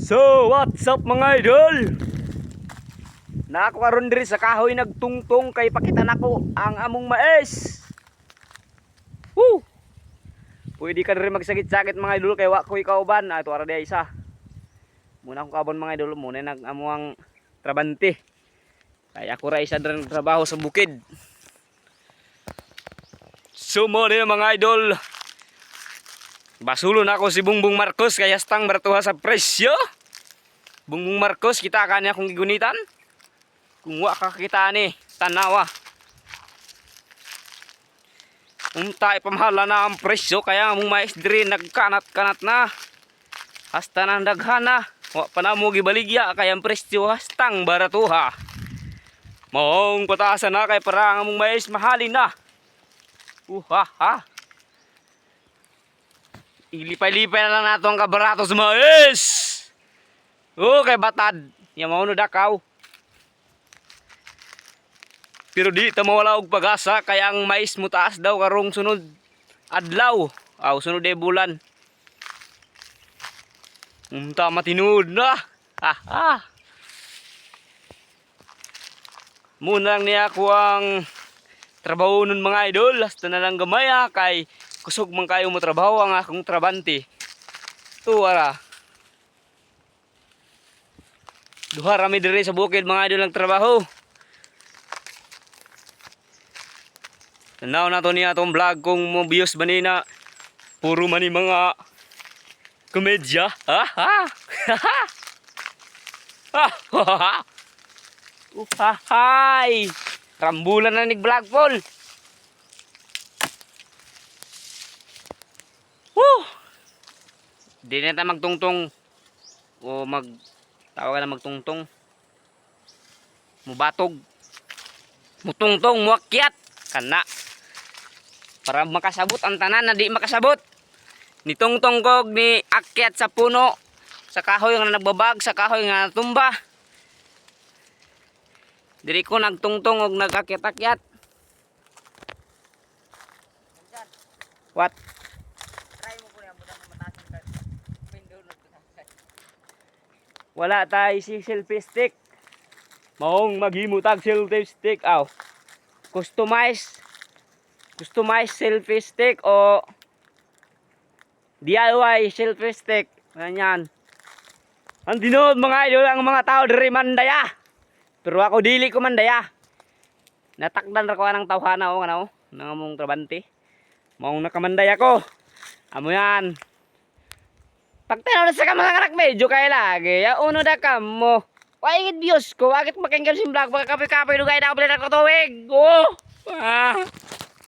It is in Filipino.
So, what's up mga idol? Naako karon diri sa kahoy nagtungtong kay pakita nako ang among mais. Woo! Pwede ka rin magsakit-sakit mga idol kay wa ko'y kauban. Ato ara diay isa. Muna akong kauban mga idol, muna nag-amuang trabante. Kaya ako ra isa rin trabaho sa bukid. So mo din mga idol. Basulo na ako si Bongbong Marcos kaya stang bertuha sa presyo. Bongbong Marcos, kita ka niya kung gigunitan. Kung wa ka kita ni, tanawa. Unta ipamahala na ang presyo kaya mong mais diri nagkanat-kanat na. Hasta nang daghana. Wa pa na mo gibaligya kaya ang presyo hastang baratuha. Maong pataasan na kay para ang mong mais mahalin na. Ha. Ilipay-lipay na lang nato ang kabarato sa mais. Kay batad. Yan mauno dakaw. Pero di ta mawala og pag-asa kaya ang mais mo taas daw karong sunod adlaw. Sunod e bulan. Unta matinuod na. Muna lang niya ako ang trabaho nun mga idol. Hasta na lang gamaya kay kusog man kayo mo trabaho ang akong trabante. Tuwara. Duha rami diri sa bukid mga idol ang trabaho. Tanaw na to niya itong vlog kong mo views ba nina. Puro man mga komedya. Uhahay. Rambulan na nig vlog Paul. Di na tayo magtungtong o tawag na magtungtong, mubatog, mutungtong, muakyat kana para makasabot ang tanan na di makasabot. Nitungtong kog ni akyat sa puno sa kahoy nga nagbabag, sa kahoy nga tumba. Diri ko nagtungtong og nagakyat-akyat. What? Wala tayo si selfie stick. Maong maghimutag selfie stick. Customize selfie stick o DIY selfie stick. Ganyan. Ang dinood mga idol ang mga tao diri mandaya. Pero ako dili ko mandaya. Natakdan ra ko anang tawhana o ano, nang among trabante. Maong nakamandaya ko. Amo yan. Pag tinaw na sa mga anak medyo kaya lagi. Ya uno da ka mo. Why views ko? Agit makinggan si vlog. Pagka kape-kape dugay na ako pala na tuwig.